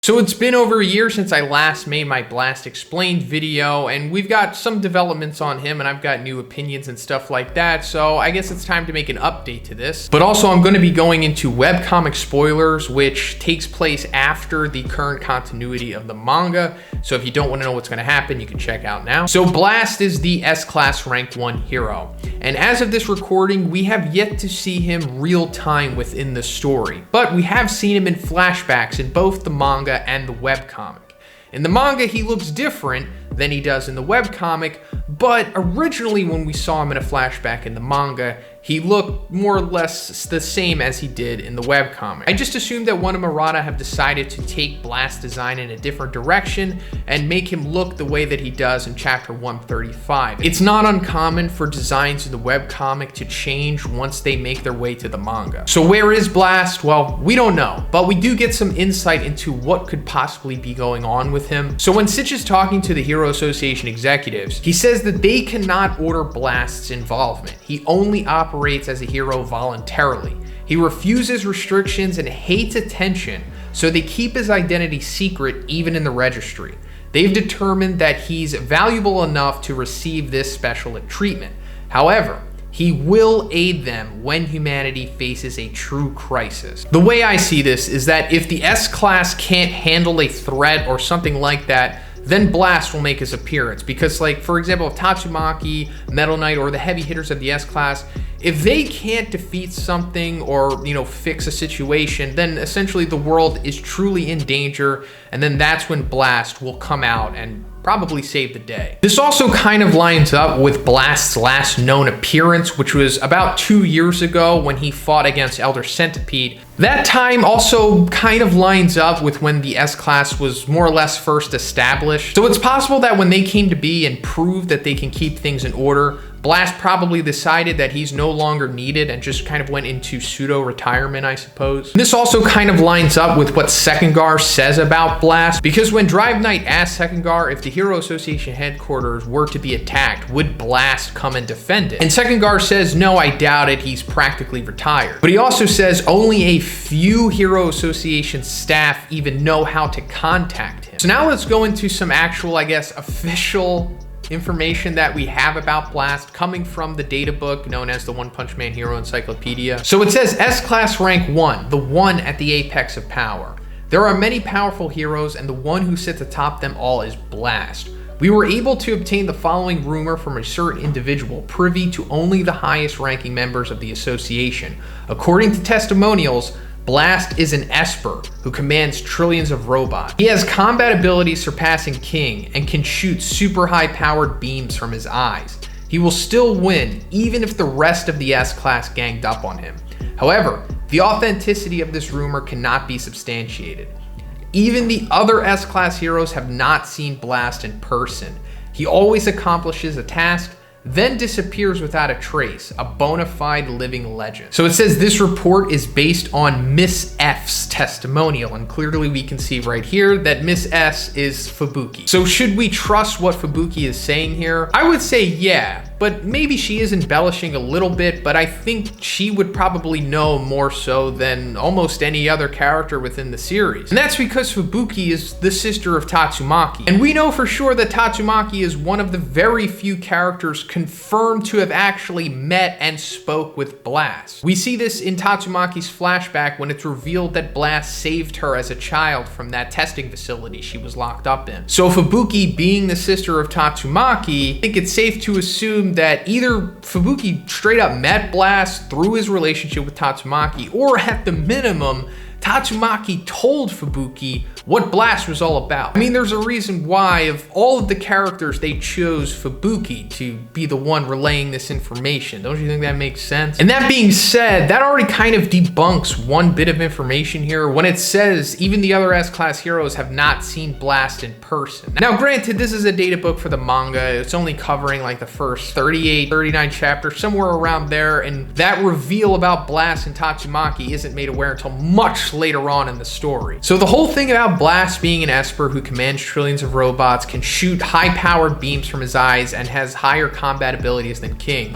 So it's been over a year since I last made my Blast Explained video, and we've got some developments on him, and I've got new opinions and stuff like that, so I guess it's time to make an update to this. But also I'm going to be going into webcomic spoilers, which takes place after the current continuity of the manga, so if you don't want to know what's going to happen, you can check out now. So Blast is the S-Class Rank 1 hero, and as of this recording, we have yet to see him real time within the story, but we have seen him in flashbacks in both the manga and the webcomic. In the manga, he looks different than he does in the webcomic, but originally when we saw him in a flashback in the manga, he looked more or less the same as he did in the webcomic. I just assumed that one of Murata have decided to take Blast design in a different direction and make him look the way that he does in chapter 135. It's not uncommon for designs in the webcomic to change once they make their way to the manga. So where is Blast? Well, we don't know, but we do get some insight into what could possibly be going on with him. So when Sitch is talking to the Hero Association executives, he says that they cannot order Blast's involvement. He only operates as a hero voluntarily. He refuses restrictions and hates attention, so they keep his identity secret even in the registry. They've determined that he's valuable enough to receive this special treatment. However, he will aid them when humanity faces a true crisis. The way I see this is that if the S-Class can't handle a threat or something like that, then Blast will make his appearance. Because, like, for example, if Tatsumaki, Metal Knight, or the heavy hitters of the S-Class, if they can't defeat something or, fix a situation, then essentially the world is truly in danger, and then that's when Blast will come out and probably save the day. This also kind of lines up with Blast's last known appearance, which was about 2 years ago when he fought against Elder Centipede. That time also kind of lines up with when the S-Class was more or less first established. So it's possible that when they came to be and proved that they can keep things in order, Blast probably decided that he's no longer needed and just kind of went into pseudo-retirement, I suppose. This also kind of lines up with what Sekengar says about Blast, because when Drive Knight asked Sekengar if the Hero Association headquarters were to be attacked, would Blast come and defend it? And Sekengar says, no, I doubt it, he's practically retired. But he also says only a few Hero Association staff even know how to contact him. So now let's go into some actual, I guess, official information that we have about Blast coming from the data book known as the One Punch Man Hero Encyclopedia. So it says S-Class Rank 1, the one at the apex of power. There are many powerful heroes, and the one who sits atop them all is Blast. We were able to obtain the following rumor from a certain individual privy to only the highest ranking members of the association. According to testimonials, Blast is an Esper who commands trillions of robots. He has combat abilities surpassing King and can shoot super high powered beams from his eyes. He will still win even if the rest of the S-Class ganged up on him. However, the authenticity of this rumor cannot be substantiated. Even the other S-Class heroes have not seen Blast in person. He always accomplishes a task, then disappears without a trace, a bona fide living legend. So it says this report is based on Miss F's testimonial, and clearly we can see right here that Miss S is Fubuki. So should we trust what Fubuki is saying here? I would say yeah, but maybe she is embellishing a little bit, but I think she would probably know more so than almost any other character within the series. And that's because Fubuki is the sister of Tatsumaki. And we know for sure that Tatsumaki is one of the very few characters confirmed to have actually met and spoke with Blast. We see this in Tatsumaki's flashback when it's revealed that Blast saved her as a child from that testing facility she was locked up in. So Fubuki being the sister of Tatsumaki, I think it's safe to assume that either Fubuki straight up met Blast through his relationship with Tatsumaki, or at the minimum, Tatsumaki told Fubuki what Blast was all about. I mean, there's a reason why of all of the characters they chose Fubuki to be the one relaying this information. Don't you think that makes sense? And that being said, that already kind of debunks one bit of information here when it says even the other S-Class heroes have not seen Blast in person. Now granted, this is a data book for the manga. It's only covering like the first 38, 39 chapters, somewhere around there, and that reveal about Blast and Tatsumaki isn't made aware until much later on in the story. So the whole thing about Blast being an Esper who commands trillions of robots, can shoot high-powered beams from his eyes, and has higher combat abilities than King,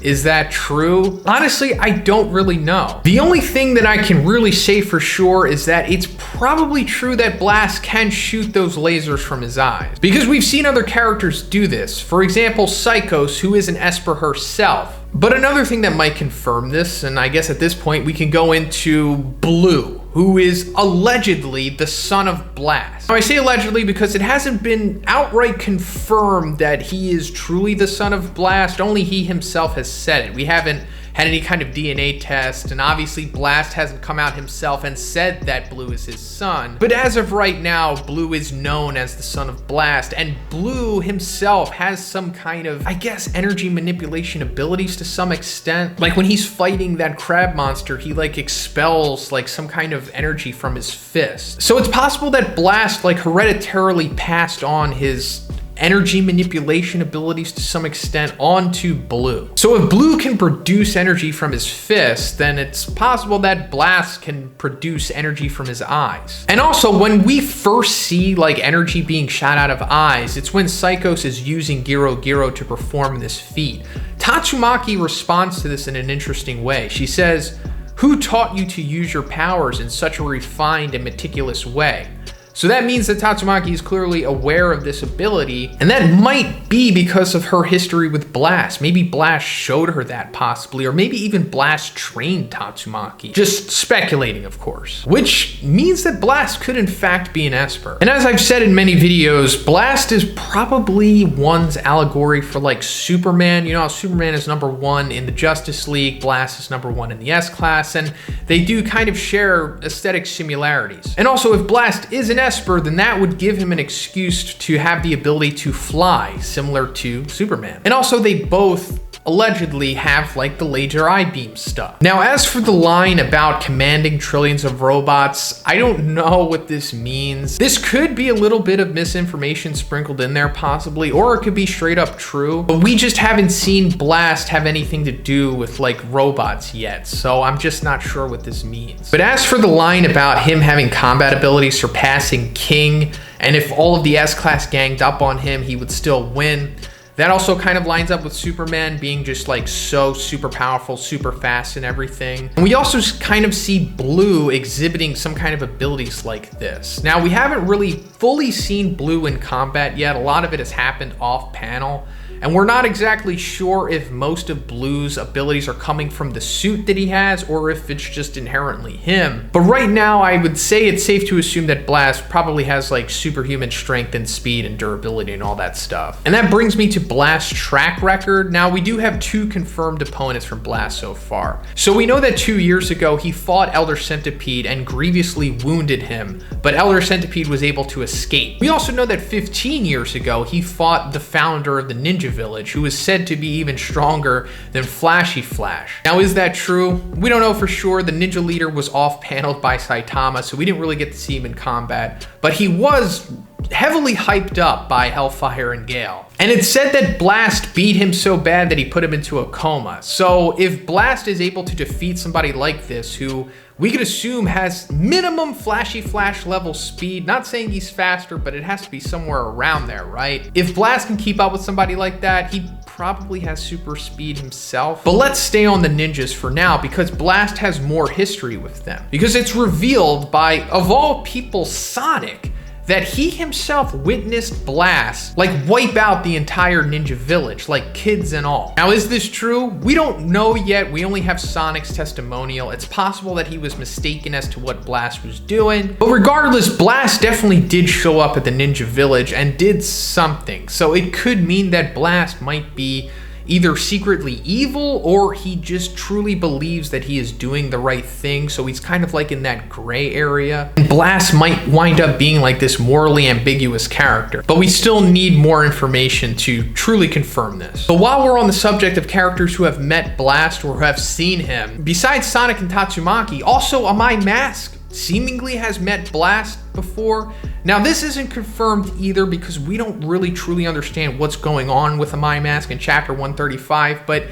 Is that true? Honestly, I don't really know. The only thing that I can really say for sure is that it's probably true that Blast can shoot those lasers from his eyes, because we've seen other characters do this. For example, Psychos, who is an Esper herself. But another thing that might confirm this, and I guess at this point we can go into Blue, who is allegedly the son of Blast. Now I say allegedly because it hasn't been outright confirmed that he is truly the son of Blast. Only he himself has said it. We haven't had any kind of DNA test, and obviously Blast hasn't come out himself and said that Blue is his son. But as of right now, Blue is known as the son of Blast, and Blue himself has some kind of, I guess, energy manipulation abilities to some extent. Like when he's fighting that crab monster, he like expels like some kind of energy from his fist. So it's possible that Blast like hereditarily passed on his energy manipulation abilities to some extent onto Blue. So if Blue can produce energy from his fist, then it's possible that Blast can produce energy from his eyes. And also, when we first see like energy being shot out of eyes, it's when Psychos is using Giro Giro to perform this feat. Tatsumaki responds to this in an interesting way. She says, "Who taught you to use your powers in such a refined and meticulous way?" So that means that Tatsumaki is clearly aware of this ability, and that might be because of her history with Blast. Maybe Blast showed her that possibly, or maybe even Blast trained Tatsumaki. Just speculating, of course. Which means that Blast could in fact be an Esper. And as I've said in many videos, Blast is probably one's allegory for like Superman. You know how Superman is #1 in the Justice League, Blast is #1 in the S-Class, and they do kind of share aesthetic similarities. And also, if Blast is an Esper, then that would give him an excuse to have the ability to fly, similar to Superman. And also, they both allegedly have like the laser eye beam stuff. Now, as for the line about commanding trillions of robots, I don't know what this means. This could be a little bit of misinformation sprinkled in there possibly, or it could be straight up true, but we just haven't seen Blast have anything to do with like robots yet, so I'm just not sure what this means. But as for the line about him having combat abilities surpassing King, and if all of the S-Class ganged up on him, he would still win, that also kind of lines up with Superman being just like so super powerful, super fast and everything. And we also kind of see Blue exhibiting some kind of abilities like this. Now, we haven't really fully seen Blue in combat yet. A lot of it has happened off panel, and we're not exactly sure if most of Blue's abilities are coming from the suit that he has or if it's just inherently him. But right now, I would say it's safe to assume that Blast probably has like superhuman strength and speed and durability and all that stuff. And that brings me to Blast's track record. Now, we do have 2 confirmed opponents from Blast so far. So we know that 2 years ago, he fought Elder Centipede and grievously wounded him, but Elder Centipede was able to escape. We also know that 15 years ago, he fought the founder of the Ninja Village, who is said to be even stronger than Flashy Flash. Now, is that true? We don't know for sure. The ninja leader was off-paneled by Saitama, so we didn't really get to see him in combat, but he was heavily hyped up by Hellfire and Gale. And it's said that Blast beat him so bad that he put him into a coma. So if Blast is able to defeat somebody like this, who we could assume has minimum Flashy Flash level speed, not saying he's faster, but it has to be somewhere around there, right? If Blast can keep up with somebody like that, he probably has super speed himself. But let's stay on the ninjas for now, because Blast has more history with them. Because it's revealed by, of all people, Sonic, that he himself witnessed Blast like wipe out the entire ninja village, like kids and all. Now, is this true? We don't know yet. We only have Sonic's testimonial. It's possible that he was mistaken as to what Blast was doing. But regardless, Blast definitely did show up at the ninja village and did something. So it could mean that Blast might be either secretly evil, or he just truly believes that he is doing the right thing, so he's kind of like in that gray area. And Blast might wind up being like this morally ambiguous character, but we still need more information to truly confirm this. But while we're on the subject of characters who have met Blast or who have seen him, besides Sonic and Tatsumaki, also Amai Mask seemingly has met Blast before. Now, this isn't confirmed either because we don't really truly understand what's going on with Amai Mask in chapter 135, but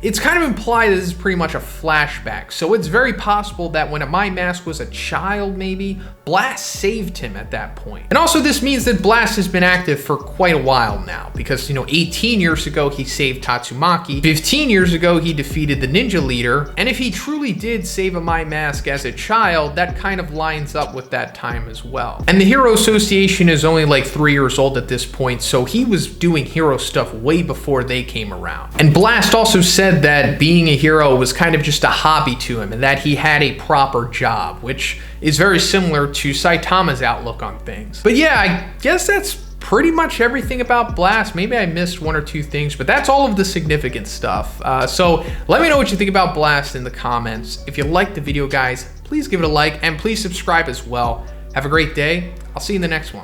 it's kind of implied that this is pretty much a flashback. So it's very possible that when Amai Mask was a child, maybe Blast saved him at that point. And also this means that Blast has been active for quite a while now because, 18 years ago he saved Tatsumaki, 15 years ago he defeated the ninja leader, and if he truly did save a My Mask as a child, that kind of lines up with that time as well. And the Hero Association is only like 3 years old at this point, so he was doing hero stuff way before they came around. And Blast also said that being a hero was kind of just a hobby to him and that he had a proper job, which is very similar to Saitama's outlook on things. But yeah, I guess that's pretty much everything about Blast. Maybe I missed one or two things, but that's all of the significant stuff. So let me know what you think about Blast in the comments. If you liked the video, guys, please give it a like and please subscribe as well. Have a great day. I'll see you in the next one.